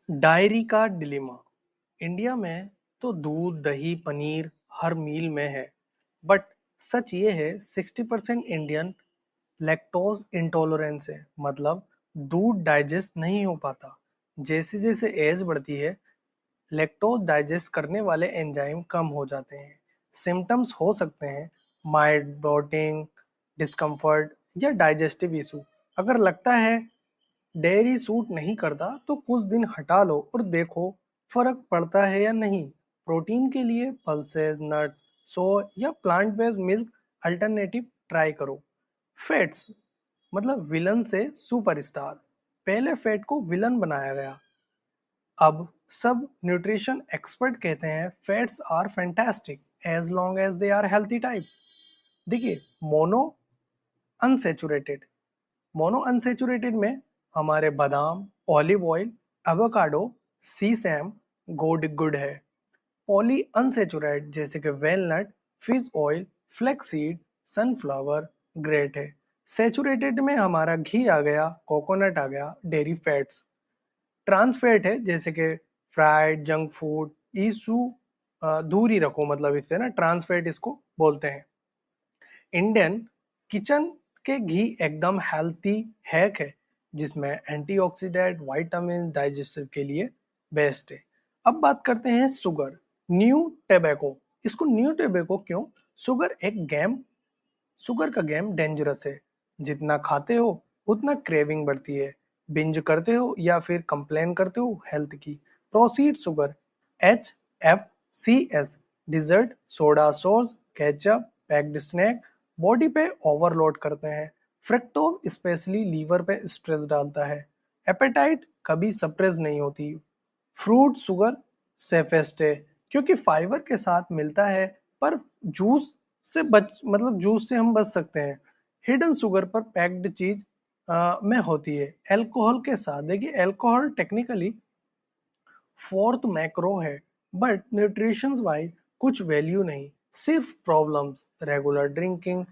Diary का dilemma. India में तो दूध दही पनीर हर मील में है, बट सच ये है 60% इंडियन लैक्टोज इंटॉलरेंस है। मतलब दूध डाइजेस्ट नहीं हो पाता। जैसे जैसे एज बढ़ती है, लैक्टोज डाइजेस्ट करने वाले एंजाइम कम हो जाते हैं। सिम्टम्स हो सकते हैं माइल्ड ब्लोटिंग, डिस्कम्फर्ट या डाइजेस्टिव इशू। अगर लगता है डेयरी सूट नहीं करता तो कुछ दिन हटा लो और देखो फर्क पड़ता है या नहीं। प्रोटीन के लिए पल्सेस, नट्स, सोया या plant based milk alternative try करो। फैट्स मतलब विलन से सुपरस्टार। पहले फैट को विलन बनाया गया, अब सब न्यूट्रिशन एक्सपर्ट कहते हैं fats are fantastic as long as they are healthy type. देखिए, मोनो अनसेचुरेटेड। मोनो अनसेचुरेटेड में हमारे बादाम, olive oil, avocado, sesame, good है। पॉली अनसेचुरेटेड जैसे कि walnut, fish oil, flaxseed, sunflower great है। सेचुरेटेड में हमारा घी आ गया, कोकोनट आ गया, डेयरी फैट्स। ट्रांस फैट है जैसे कि फ्राइड, जंक फूड, ईसू दूर ही रखो, मतलब इससे ना ट्रांस फैट इसको बोलते हैं। इंडियन किचन के घी एकदम हेल्थी हैक है, जिसमें एंटीऑक्सीडेंट, विटामिन, डाइजेस्टिव के लिए बेस्ट है। अब बात करते हैं शुगर, न्यू टोबैको। इसको न्यू टोबैको क्यों? शुगर का गेम डेंजरस है। जितना खाते हो उतना क्रेविंग बढ़ती है। बिंज करते हो या फिर कंप्लेन करते हो हेल्थ की। Processed sugar, HFCS, dessert, soda sauce, ketchup, packed snack body पे ओवरलोड करते हैं। फ्रक्टोज स्पेशली लीवर पे स्ट्रेस डालता है। एपेटाइट कभी सप्रेस नहीं होती। फ्रूट शुगर सेफेस्ट है क्योंकि फाइबर के साथ मिलता है, पर जूस जूस से हम बच सकते हैं। हिडन शुगर पर पैक्ड चीज में होती है अल्कोहल के साथ। देखिए, अल्कोहल टेक्निकली फोर्थ मैक्रो है, बट न्यूट्रिशन वाइज कुछ वैल्यू नहीं, सिर्फ problems. Regular drinking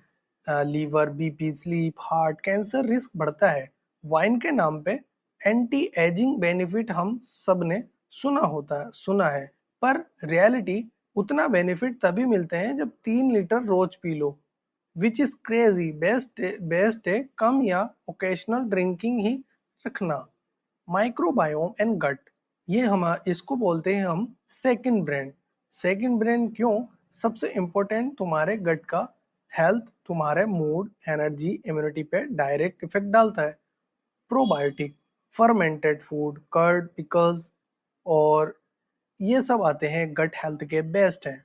liver, BP, sleep, heart, cancer risk बढ़ता है। वाइन के नाम पे एंटी एजिंग बेनिफिट हम सब ने सुना है, पर रियलिटी उतना बेनिफिट तभी मिलते हैं जब 3 लीटर रोज पी लो, विच इज क्रेजी। बेस्ट है कम या ओकेशनल ड्रिंकिंग ही रखना। माइक्रोबायोम एंड गट, ये हम इसको बोलते हैं हम सेकंड ब्रेन। सेकंड ब्रेन क्यों? सबसे इंपॉर्टेंट, तुम्हारे गट का हेल्थ तुम्हारे मूड, एनर्जी, इम्यूनिटी पे डायरेक्ट इफेक्ट डालता है। Probiotic, fermented food, curd, pickles और ये सब आते हैं गट हेल्थ के बेस्ट हैं।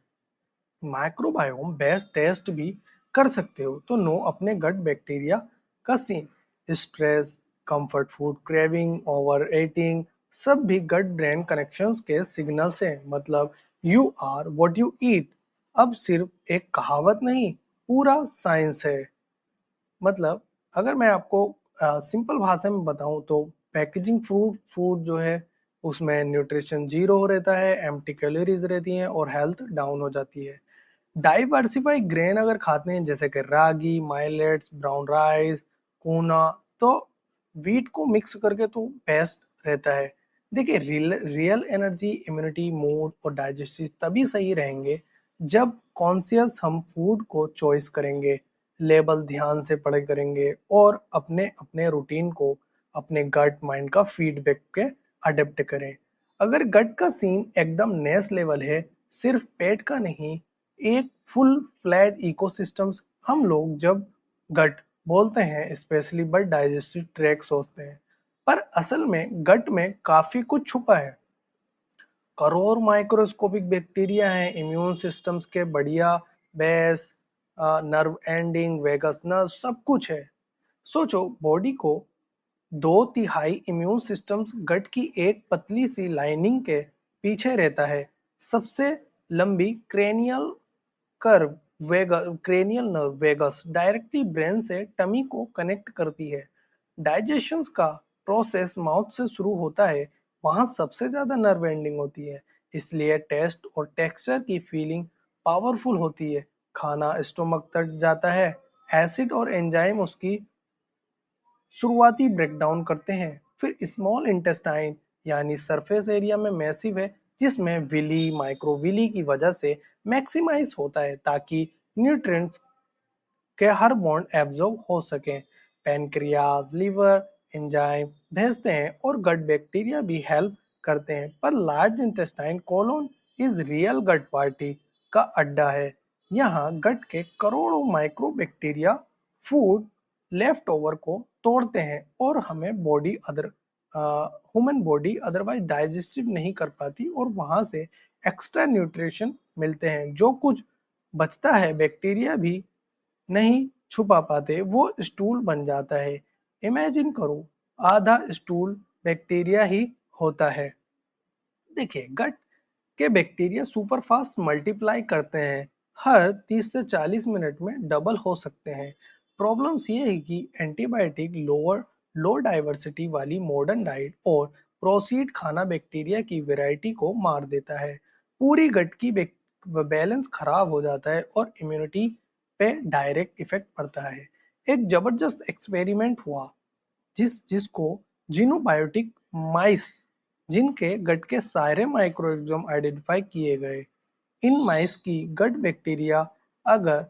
माइक्रोबायोम बेस्ट टेस्ट भी कर सकते हो तो नो अपने गट बैक्टीरिया का scene. Stress, comfort food craving, over eating सब भी गट ब्रेन कनेक्शंस के सिग्नल्स हैं। मतलब you are what you eat अब सिर्फ एक कहावत नहीं, पूरा साइंस है। मतलब अगर मैं आपको सिंपल भाषा में बताऊं तो पैकेजिंग फूड फूड जो है उसमें न्यूट्रिशन जीरो रहता है, एम्प्टी कैलोरीज रहती हैं और हेल्थ डाउन हो जाती है। डाइवर्सिफाई ग्रेन अगर खाते हैं जैसे कि रागी, माइलेट्स, ब्राउन राइस, कोना, तो वीट को मिक्स करके तो बेस्ट रहता है। देखिए, रियल एनर्जी, इम्यूनिटी, मूड और डाइजेस्टिव तभी सही रहेंगे जब कॉन्शियस हम फूड को चॉइस करेंगे, लेबल ध्यान से पढ़े करेंगे और अपने अपने रूटीन को अपने गट माइंड का फीडबैक के अडेप्ट करें। अगर गट का सीन एकदम नेक्स्ट लेवल है, सिर्फ पेट का नहीं, एक फुल फ्लैज इकोसिस्टम्स। हम लोग जब गट बोलते हैं स्पेशली बट डाइजेस्टिव ट्रैक सोचते हैं, पर असल में गट में काफी कुछ छुपा है। करोड़ माइक्रोस्कोपिक बैक्टीरिया हैं, इम्यून सिस्टम्स के बढ़िया base, nerve ending, vagus nerve, सब कुछ है। सोचो, बॉडी को 2/3 इम्यून सिस्टम्स गट की एक पतली सी लाइनिंग के पीछे रहता है। सबसे लंबी cranial curve cranial nerve vagus directly brain से टमी को कनेक्ट करती है। डाइजेशन का प्रोसेस माउथ से शुरू होता है, वहां सबसे ज्यादा नर्व एंडिंग होती है। इसलिए टेस्ट और टेक्सचर की फीलिंग पावरफुल होती है। खाना स्टोमक तक जाता है, एसिड और एंजाइम उसकी शुरुआती ब्रेकडाउन करते हैं, फिर स्मॉल इंटेस्टाइन यानी सरफेस एरिया में मैसिव है, जिसमें विली माइक्रोविली की वजह से मैक्सिमाइज होता है ताकि न्यूट्रिएंट्स के हर बॉन्ड एब्जॉर्ब हो सकें। पैनक्रियाज, लिवर, एंजाइम भेजते हैं और गट बैक्टीरिया भी हेल्प करते हैं, पर large intestine colon is real gut party का अड्डा है। यहाँ गट के करोड़ों micro bacteria food left over को तोड़ते हैं और हमें ह्यूमन बॉडी अदरवाइज डाइजेस्टिव नहीं कर पाती, और वहां से एक्स्ट्रा न्यूट्रिशन मिलते हैं। जो कुछ बचता है बैक्टीरिया भी नहीं छुपा पाते, वो स्टूल बन जाता है। इमेजिन करो, आधा स्टूल बैक्टीरिया ही होता है। देखिए, गट के बैक्टीरिया सुपर फास्ट मल्टीप्लाई करते हैं, हर 30 से 40 मिनट में डबल हो सकते हैं। प्रॉब्लम्स ये है कि एंटीबायोटिक, लो डाइवर्सिटी वाली मॉडर्न डाइट और प्रोसीड खाना बैक्टीरिया की वैरायटी को मार देता है। पूरी गट की बैलेंस खराब हो जाता है और इम्यूनिटी पे डायरेक्ट इफेक्ट पड़ता है। एक जबरदस्त एक्सपेरिमेंट हुआ जिसको जीनोबायोटिक माइस, जिनके गट के सारे माइक्रोऑर्गेनिज्म आइडेंटिफाई किए गए। इन माइस की गट बैक्टीरिया अगर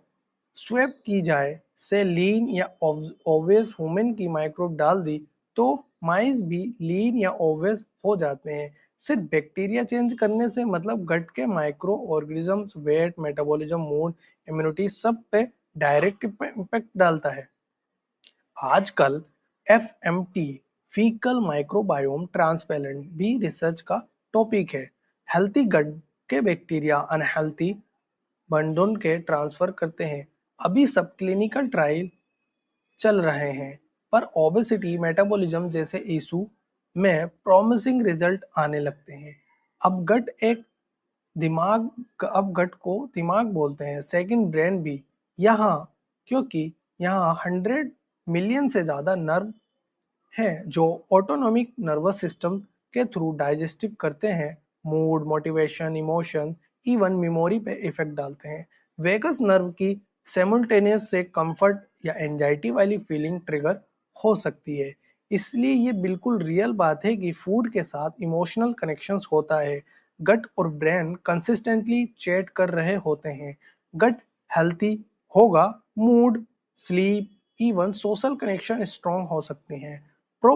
स्वैप की जाए से लीन या ओवेस ह्यूमन की माइक्रोब डाल दी, तो माइस भी लीन या ओवेस हो जाते हैं। सिर्फ बैक्टीरिया चेंज करने से मतलब गट के micro organisms weight, metabolism, mood, immunity सब पे डायरेक्ट इम्पैक्ट डालता है। आजकल एफएमटी, फीकल माइक्रोबायोम ट्रांसप्लांट भी रिसर्च का टॉपिक है। हेल्थी गट के बैक्टीरिया अनहेल्थी बंडों के ट्रांसफर करते हैं। अभी सब क्लिनिकल ट्रायल चल रहे हैं, पर ओबेसिटी, मेटाबॉलिज्म जैसे इशू में प्रॉमिसिंग रिजल्ट आने लगते हैं। अब गट एक अब गट को दिमाग बोलते हैं, सेकंड ब्रेन भी यहाँ, क्योंकि यहाँ 100 मिलियन से ज्यादा नर्व हैं जो ऑटोनोमिक नर्वस सिस्टम के थ्रू डाइजेस्टिव करते हैं, mood, motivation, emotion, even memory पे इफेक्ट डालते हैं। वेगस नर्व की सेमुलटेनियस से कंफर्ट या एंजाइटी वाली फीलिंग ट्रिगर हो सकती है। इसलिए ये बिल्कुल रियल बात है कि फूड के साथ इमोशनल कनेक्शंस होता है। गट और ब्रेन कंसिस्टेंटली चैट कर रहे होते हैं। गट हेल्थी होगा, mood, sleep, even social connection strong हो सकते हैं। प्रो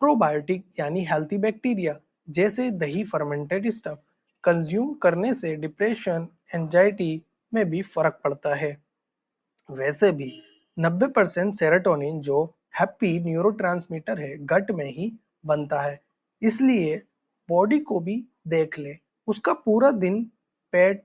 प्रोबायोटिक यानी हेल्थी बैक्टीरिया जैसे दही, फर्मेंटेड स्टफ कंज्यूम करने से डिप्रेशन, एंजाइटी में भी फर्क पड़ता है। वैसे भी 90% सेरोटोनिन, जो हैप्पी न्यूरोट्रांसमीटर है, गट में ही बनता है। इसलिए बॉडी को भी देख ले, उसका पूरा दिन पेट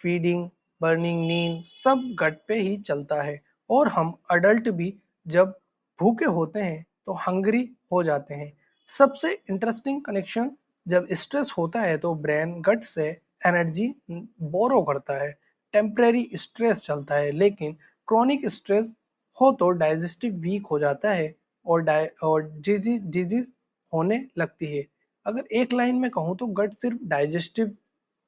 फीडिंग, बर्निंग, नींद सब गट पे ही चलता है। और हम अडल्ट भी जब भूखे होते हैं तो हंग्री हो जाते हैं। सबसे इंटरेस्टिंग कनेक्शन, जब स्ट्रेस होता है तो ब्रेन गट से एनर्जी बोरो करता है। टेम्परेरी स्ट्रेस चलता है, लेकिन क्रॉनिक स्ट्रेस हो तो डाइजेस्टिव वीक हो जाता है और डिजीज होने लगती है। अगर एक लाइन में कहूँ तो गट सिर्फ डाइजेस्टिव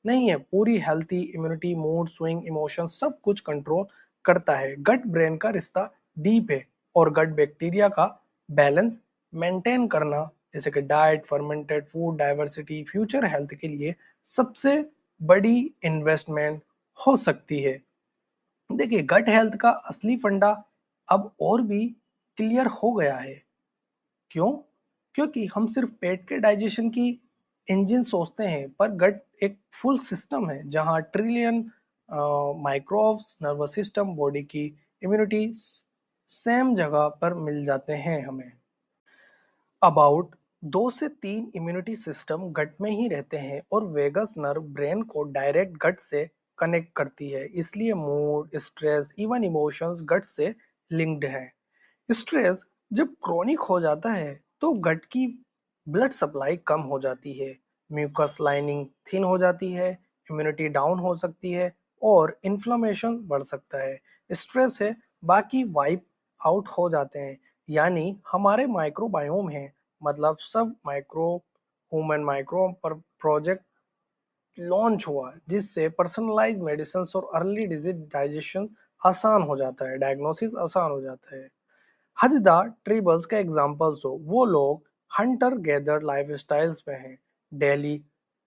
नहीं है, पूरी healthy immunity, mood swing, emotion सब कुछ कंट्रोल करता है। गट ब्रेन का रिश्ता डीप है, और गट बैक्टीरिया का बैलेंस मेंटेन करना, जैसे कि diet, fermented food, diversity, future health के लिए सबसे बड़ी इन्वेस्टमेंट हो सकती है। देखिए, गट हेल्थ का असली फंडा अब और भी क्लियर हो गया है। क्यों? क्योंकि हम सिर्फ पेट के डाइजेशन की इंजन सोचते हैं, पर गट एक फुल सिस्टम है जहां trillion microbes, nervous system, body की इम्यूनिटी सेम जगह पर मिल जाते हैं हमें। अबाउट 2 से 3 इम्यूनिटी सिस्टम गट में ही रहते हैं, और वेगस नर्व ब्रेन को डायरेक्ट गट से कनेक्ट करती है। इसलिए मूड, स्ट्रेस, इवन इमोशंस गट से लिंक्ड है। स्ट्रेस जब क्रोनिक हो जाता है तो गट की ब्लड सप्लाई कम हो जाती है, म्यूकस लाइनिंग थिन हो जाती है, इम्यूनिटी डाउन हो सकती है, और इन्फ्लेमेशन बढ़ सकता है। स्ट्रेस है बाकी वाइप आउट हो जाते हैं। यानी हमारे माइक्रोबायोम है, मतलब सब माइक्रो ह्यूमन माइक्रो पर प्रोजेक्ट लॉन्च हुआ, जिससे पर्सनलाइज मेडिसिन और अर्ली डिजीज डाइजेशन आसान हो जाता है, डायग्नोसिस आसान हो जाता है। हजदा ट्रिबल्स का एग्जाम्पल्स हो, वो लोग हंटर गैदर लाइफस्टाइल्स में हैं। डेली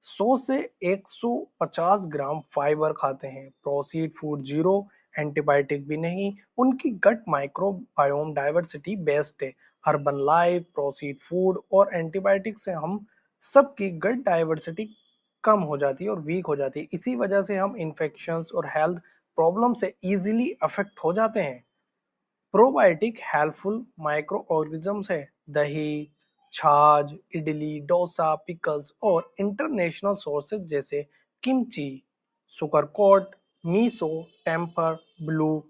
100 से 150 ग्राम फाइबर खाते हैं। प्रोसीड फूड जीरो एंटीबायोटिक भी नहीं, उनकी गट माइक्रोबायोम डाइवर्सिटी बेस्ट है। अर्बन लाइफ, प्रोसीड फूड और एंटीबायोटिक से हम सबकी गट डाइवर्सिटी कम हो जाती है और वीक हो जाती है। इसी वजह से हम इन्फेक्शंस और हेल्थ प्रॉब्लम से इजीली अफेक्ट हो जाते हैं। प्रोबायोटिक हेल्पफुल माइक्रो ऑर्गेनिजम्स है। दही, छाछ, इडली, डोसा, पिकल्स और इंटरनेशनल सोर्सेज जैसे किमची, सुकरकोट, मीसो, टेम्पर, ब्लू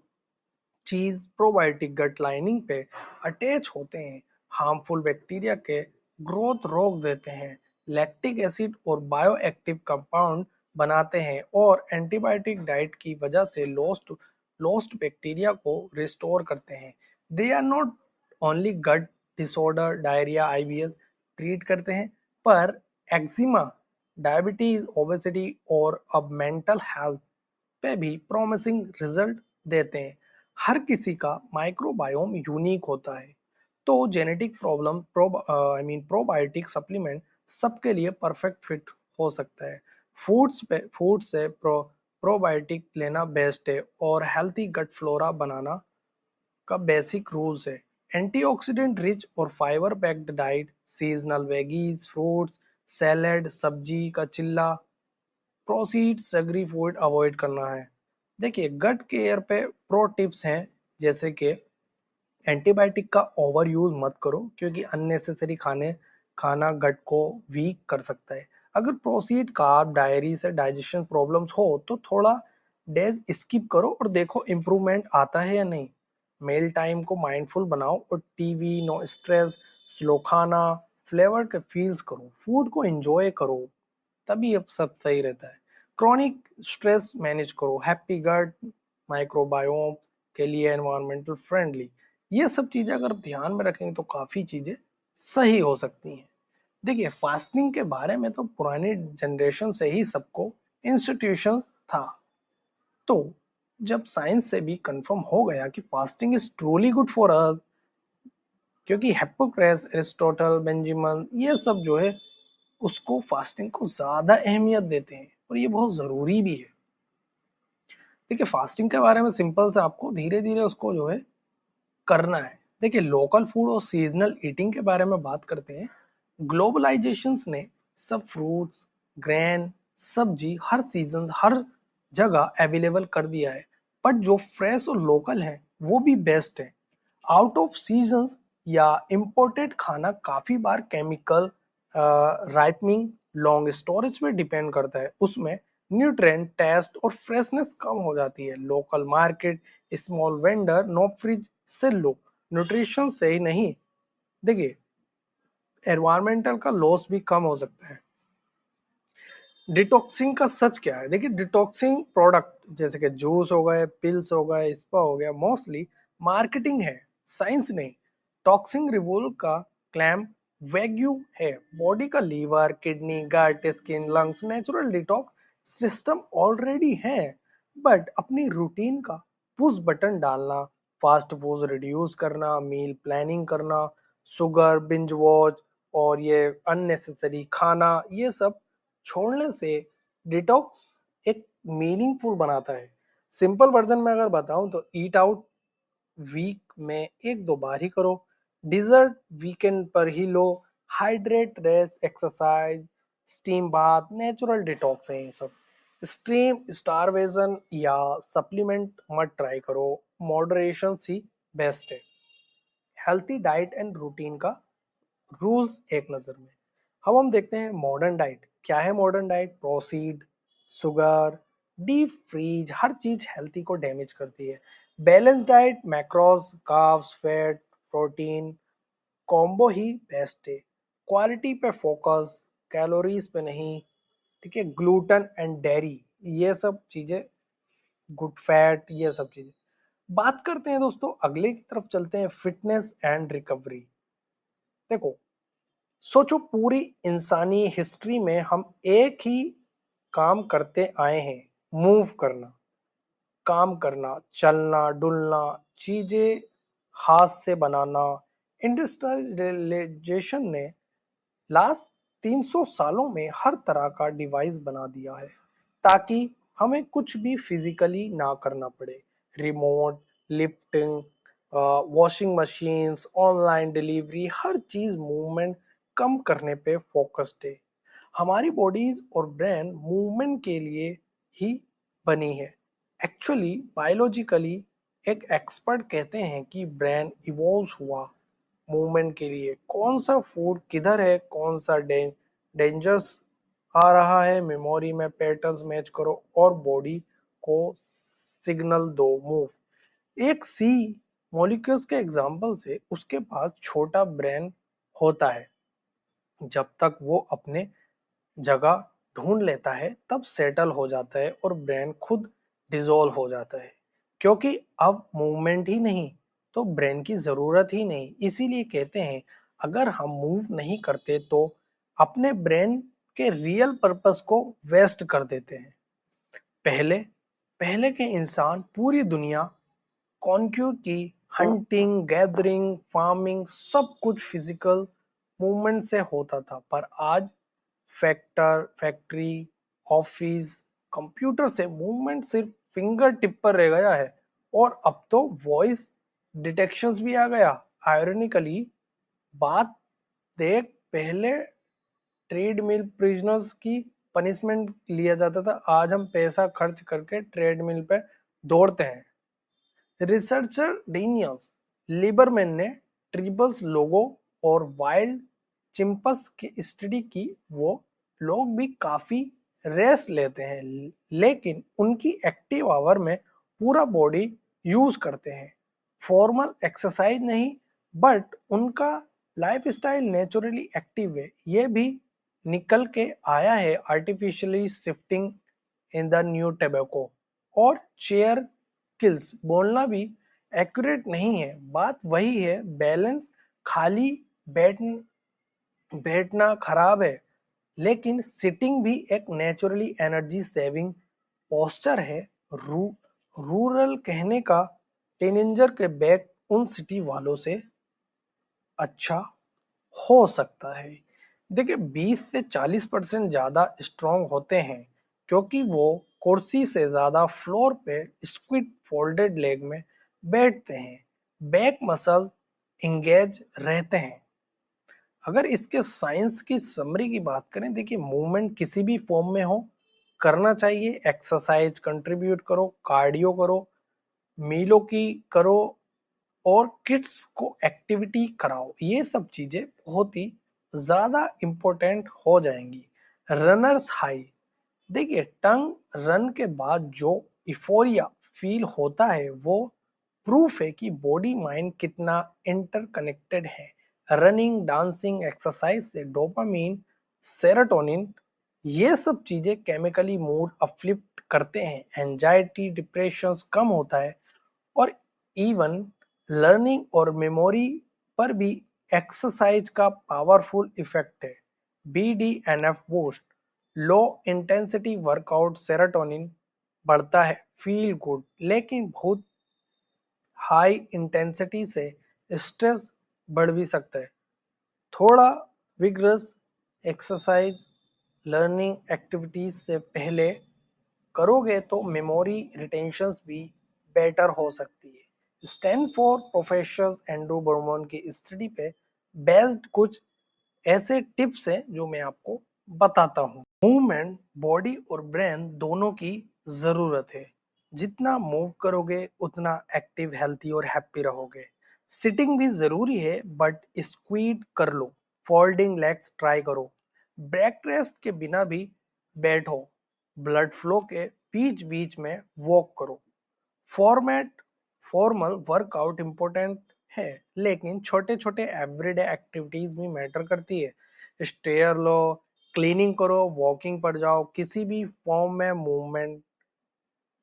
चीज प्रोबायोटिक गट लाइनिंग पे अटैच होते हैं, हार्मफुल बैक्टीरिया के ग्रोथ रोक देते हैं, लैक्टिक एसिड और बायोएक्टिव कंपाउंड बनाते हैं और एंटीबायोटिक डाइट की वजह से लॉस्ट बैक्टीरिया को रिस्टोर करते हैं। They are not only gut disorder, diarrhoea, IBS treat करते हैं, पर एक्जिमा, डायबिटीज, ओबेसिटी और अब मेंटल हेल्थ पे भी प्रॉमिसिंग रिजल्ट देते हैं। हर किसी का माइक्रोबायोम यूनिक होता है, तो जेनेटिक प्रॉब्लम प्रोबायोटिक सप्लीमेंट सबके लिए परफेक्ट फिट हो सकता है। फूड से प्रोबायोटिक लेना बेस्ट है और हेल्थी गट फ्लोरा बनाना का बेसिक रूल्स है। एंटीऑक्सीडेंट रिच और fibre packed diet, seasonal veggies, fruits, salad, सब्जी का चिल्ला, प्रोसीड्स, एग्री फूड अवॉइड करना है। देखिए गट केयर पे प्रो टिप्स हैं, जैसे कि एंटीबायोटिक का ओवर यूज मत करो, क्योंकि अननेसेसरी खाना गट को वीक कर सकता है। अगर प्रोसीड कार्ब डायरी से डाइजेशन प्रॉब्लम्स हो तो थोड़ा डेज स्किप करो और देखो इम्प्रूवमेंट आता है या नहीं। मेल टाइम को माइंडफुल बनाओ और टीवी नो स्ट्रेस, स्लो खाना, फ्लेवर के फील्स करो, फूड को एंजॉय करो, तभी अब सब सही रहता है। क्रॉनिक स्ट्रेस मैनेज करो, हैप्पी गट माइक्रोबायोम के लिए एनवायरमेंटल फ्रेंडली, ये सब चीजें अगर ध्यान में रखेंगे तो काफी चीजें सही हो सकती हैं। देखिए फास्टिंग के बारे में तो पुरानी जनरेशन से ही सबको इंस्टीट्यूशन था, तो जब साइंस से भी कंफर्म हो गया कि fasting is truly good for us, क्योंकि हिप्पोक्रेट्स, एरिस्टोटल, बेंजामिन, ये सब जो है उसको फास्टिंग को ज्यादा अहमियत देते हैं और ये बहुत जरूरी भी है। देखिए फास्टिंग के बारे में सिंपल से आपको धीरे धीरे उसको जो है करना है। देखिए लोकल फूड और सीजनल ईटिंग के बारे में बात करते हैं। ग्लोबलाइजेशन ने सब फ्रूट्स, ग्रेन, सब्जी हर सीजन हर जगह अवेलेबल कर दिया है, बट जो फ्रेश और लोकल है वो भी बेस्ट है। आउट ऑफ सीजन या इम्पोर्टेड खाना काफी बार केमिकल, राइपनिंग, लॉन्ग स्टोरेज पे डिपेंड करता है, उसमें न्यूट्रिएंट, टेस्ट और फ्रेशनेस कम हो जाती है। Local market, small vendor, no fridge से लो, न्यूट्रिशन से ही नहीं, देखिए एनवायरमेंटल का लॉस भी कम हो सकता है। डिटॉक्सिंग का सच क्या है? देखिए डिटॉक्सिंग प्रोडक्ट जैसे कि जूस हो गए, पिल्स हो गए, स्पा हो गया, मोस्टली मार्केटिंग है, साइंस नहीं। टॉक्सिन रिमूवल का क्लैम वैग्यू है। बॉडी का liver, kidney, gut, skin, lungs natural detox system already है, बट अपनी रूटीन का पुश बटन डालना, फास्ट फूड रिड्यूस करना, मील प्लानिंग करना, शुगर, बिंज वॉच और ये अननेसेसरी खाना, ये सब छोड़ने से डिटॉक्स एक मीनिंगफुल बनाता है। सिंपल वर्जन में अगर बताऊं तो ईट आउट वीक में एक दो बार ही करो, डिजर्ट वीकेंड पर ही लो, hydrate, rest, exercise, steam bath, natural detox है ये सब। स्ट्रीम स्टारवेशन या सप्लीमेंट मत ट्राई करो, मॉडरेशन ही बेस्ट है। हेल्थी डाइट एंड रूटीन का रूल्स एक नजर में। अब हम देखते हैं मॉडर्न डाइट क्या है। Modern diet processed, sugar, deep fried, हर चीज हेल्थी को डैमेज करती है। Balance diet, macros, carbs, fat, protein combo ही बेस्ट है। क्वालिटी पे फोकस, कैलोरीज पे नहीं, ठीक है। ग्लूटन एंड डेयरी, ये सब चीजें, गुड फैट, ये सब चीजें। बात करते हैं दोस्तों, अगले की तरफ चलते हैं, फिटनेस एंड रिकवरी। देखो सोचो पूरी इंसानी हिस्ट्री में हम एक ही काम करते आए हैं, मूव करना, काम करना, चलना, डुलना, चीजें हाथ से बनाना। इंडस्ट्रियलाइजेशन ने लास्ट 300 सालों में हर तरह का डिवाइस बना दिया है ताकि हमें कुछ भी फिजिकली ना करना पड़े। Remote, lifting, washing machines, online delivery, हर चीज मूवमेंट कम करने पे फोकस्ड है। हमारी बॉडीज और ब्रेन मूवमेंट के लिए ही बनी है। एक्चुअली बायोलॉजिकली एक एक्सपर्ट कहते हैं कि ब्रेन इवॉल्व हुआ मूवमेंट के लिए। कौन सा फूड किधर है, कौन सा डेंजर्स आ रहा है, मेमोरी में पैटर्न्स मैच करो और बॉडी को सिग्नल दो, मूव। एक सी मॉलिक्यूल्स के एग्जांपल से उसके पास छोटा ब्रेन होता है। जब तक वो अपने जगह ढूंढ लेता है तब सेटल हो जाता है और ब्रेन खुद डिसॉल्व हो जाता है, क्योंकि अब मूवमेंट ही नहीं तो ब्रेन की जरूरत ही नहीं। इसीलिए कहते हैं अगर हम मूव नहीं करते तो अपने ब्रेन के रियल पर्पस को वेस्ट कर देते हैं। पहले पहले के इंसान पूरी दुनिया कॉन्क्यू की, हंटिंग, गैदरिंग, फार्मिंग, सब कुछ फिजिकल मूवमेंट से होता था। पर आज फैक्ट्री, ऑफिस, कंप्यूटर से मूवमेंट सिर्फ फिंगर टिप पर रह गया है। और अब तो वॉइस डिटेक्शंस भी आ गया। आयरनिकली बात देख, पहले ट्रेडमिल प्रिजनर्स की पनिशमेंट लिया जाता था, आज हम पैसा खर्च करके ट्रेडमिल पे दौड़ते हैं। रिसर्चर डेनियल्स लिबरमैन ने ट्रिबल्स लोगों और वाइल्ड चिंपस की स्टडी की। वो लोग भी काफी रेस्ट लेते हैं लेकिन उनकी एक्टिव आवर में पूरा बॉडी यूज करते हैं। फॉर्मल एक्सरसाइज नहीं, बट उनका लाइफस्टाइल नेचुरली एक्टिव है। ये भी निकल के आया है artificially shifting in the new tobacco और चेयर किल्स बोलना भी एक्यूरेट नहीं है। बात वही है, बैलेंस। खाली बैठ बैठना खराब है, लेकिन सिटिंग भी एक नेचुरली एनर्जी सेविंग पोस्चर है। रूरल कहने का टीनेजर के बैक उन सिटी वालों से अच्छा हो सकता है। देखिए 20 से 40% ज्यादा स्ट्रॉन्ग होते हैं क्योंकि वो कुर्सी से ज्यादा फ्लोर पे स्क्विड फोल्डेड लेग में बैठते हैं। बैक मसल इंगेज रहते हैं। अगर इसके साइंस की समरी की बात करें, देखिए मूवमेंट किसी भी फॉर्म में हो करना चाहिए। एक्सरसाइज कंट्रीब्यूट करो, कार्डियो करो, मीलों की करो और किड्स को एक्टिविटी कराओ। ये सब चीजें बहुत ही ज्यादा इंपॉर्टेंट हो जाएंगी। रनर्स हाई, देखिए टंग रन के बाद जो इफोरिया फील होता है वो प्रूफ है कि बॉडी माइंड कितना इंटरकनेक्टेड है। रनिंग, डांसिंग, एक्सरसाइज से डोपामीन, सेरोटोनिन, ये सब चीजें केमिकली मूड अपलिफ्ट करते हैं। एंजाइटी, डिप्रेशन कम होता है और इवन लर्निंग और मेमोरी पर भी एक्सरसाइज का पावरफुल इफेक्ट है। BDNF boost, low intensity workout serotonin बढ़ता है, फील गुड, लेकिन बहुत हाई इंटेंसिटी से स्ट्रेस बढ़ भी सकता है। थोड़ा विग्रस एक्सरसाइज लर्निंग एक्टिविटीज से पहले करोगे तो मेमोरी रिटेंशंस भी बेटर हो सकती है। स्टैनफोर्ड प्रोफेसर एंड्रू बर्मन की स्टडी पे बेस्ड कुछ ऐसे टिप्स हैं जो मैं आपको बताता हूँ। मूवमेंट बॉडी और ब्रेन दोनों की जरूरत है। जितना मूव करोगे उतना एक्टिव, हेल्थी और हैप्पी रहोगे। सिटिंग भी जरूरी है बट स्क्वीड कर लो। फोल्डिंग लेग्स ट्राई करो। बैक रेस्ट के बिना भी बैठो। ब्लड फ्लो के बीच बीच में वॉक करो। फॉर्मेट फॉर्मल वर्कआउट इंपॉर्टेंट है, लेकिन छोटे छोटे एवरीडे एक्टिविटीज भी मैटर करती है। स्टेयर लो, क्लीनिंग करो, वॉकिंग पर जाओ, किसी भी फॉर्म में मूवमेंट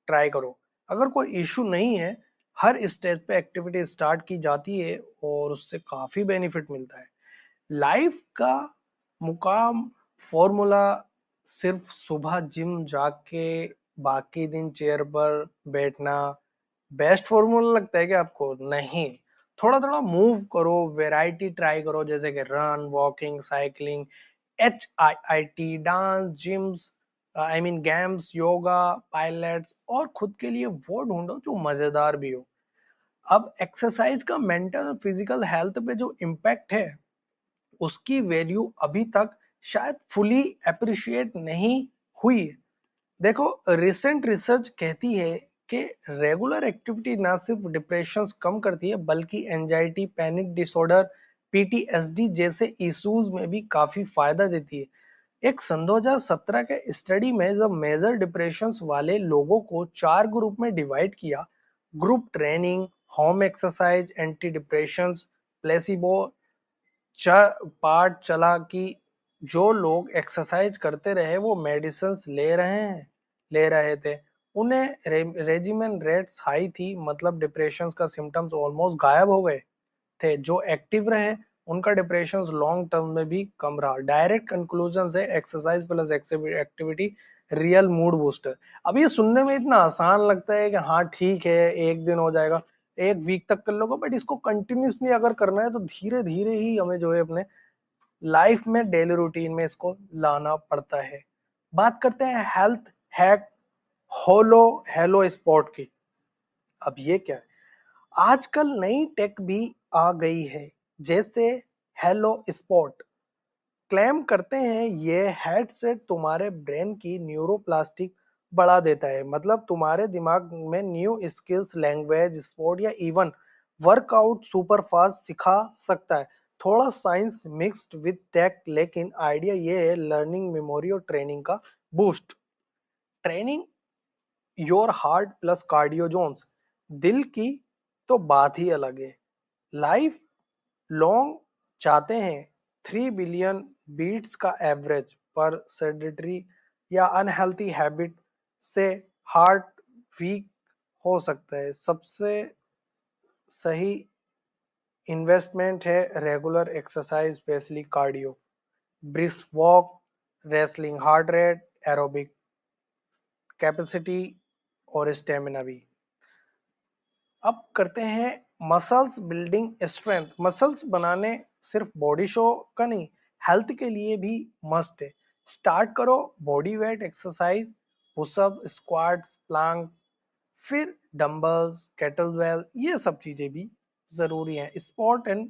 ट्राई करो। अगर कोई इशू नहीं है, हर स्टेज पे एक्टिविटी स्टार्ट की जाती है और उससे काफी बेनिफिट मिलता है। लाइफ का मुकाम फॉर्मूला सिर्फ सुबह जिम जाके बाकी दिन चेयर पर बैठना बेस्ट फॉर्मूला लगता है कि आपको? नहीं, थोड़ा थोड़ा मूव करो, वेराइटी ट्राई करो, जैसे कि run, walking, cycling, HIIT, dance, gyms, I mean games, yoga, pilates, और खुद के लिए वो ढूंढो जो मजेदार भी हो। अब एक्सरसाइज का मेंटल और फिजिकल हेल्थ पे जो इम्पैक्ट है, उसकी वैल्यू अभी तक शायद फुली अप्रिशिएट नहीं हुई है। देखो, रिसेंट रिसर्च कहती है कि रेगुलर एक्टिविटी ना सिर्फ डिप्रेशन कम करती है, बल्कि एंजाइटी, पैनिक डिसऑर्डर, PTSD जैसे इश्यूज में भी काफी फायदा देती है। एक सन 2017 के स्टडी में जब मेजर डिप्रेशन वाले लोगों को 4 ग्रुप में डिवाइड किया, group training, home exercise, anti depression, placebo, part चला कि जो लोग एक्सरसाइज करते रहे वो मेडिसिन ले रहे थे, उन्हें रेजिमेंट रेट्स हाई थी, मतलब डिप्रेशन का सिम्टम्स ऑलमोस्ट गायब हो गए थे। जो एक्टिव रहे उनका डिप्रेशन लॉन्ग टर्म में भी कम रहा। डायरेक्ट कंक्लूजन है, exercise plus activity real mood booster. अब ये सुनने में इतना आसान लगता है कि हाँ ठीक है, एक दिन हो जाएगा, एक वीक तक कर लोगे, बट इसको कंटिन्यूसली अगर करना है तो धीरे धीरे ही हमें जो है अपने लाइफ में, डेली रूटीन में इसको लाना पड़ता है। बात करते हैं health hack hello hello spot की। अब ये क्या है, आजकल नई टेक भी आ गई है, जैसे हेलो स्पॉट। क्लेम करते हैं ये हेडसेट तुम्हारे ब्रेन की न्यूरोप्लास्टिक बढ़ा देता है, मतलब तुम्हारे दिमाग में न्यू स्किल्स, लैंग्वेज, स्पोर्ट या इवन वर्कआउट सुपर फास्ट सिखा सकता है। थोड़ा साइंस मिक्स्ड विद टेक, लेकिन आइडिया ये है लर्निंग, मेमोरी और ट्रेनिंग का boost. Training your heart plus cardio zones, दिल की तो बात ही अलग है। लाइफ लॉन्ग चाहते हैं, 3 बिलियन बीट्स का एवरेज पर सेडेटरी या अनहेल्थी हैबिट से हार्ट वीक हो सकता है। सबसे सही इन्वेस्टमेंट है regular exercise, specially cardio, brisk walk, wrestling heart rate, aerobic capacity और स्टेमिना भी। अब करते हैं मसल्स बिल्डिंग स्ट्रेंथ। मसल्स बनाने सिर्फ बॉडी शो का नहीं, हेल्थ के लिए भी मस्ट है। स्टार्ट करो body weight exercise, pushup, squats, plank, फिर डंबल्स, केटलबेल, ये सब चीजें भी जरूरी हैं। Sport and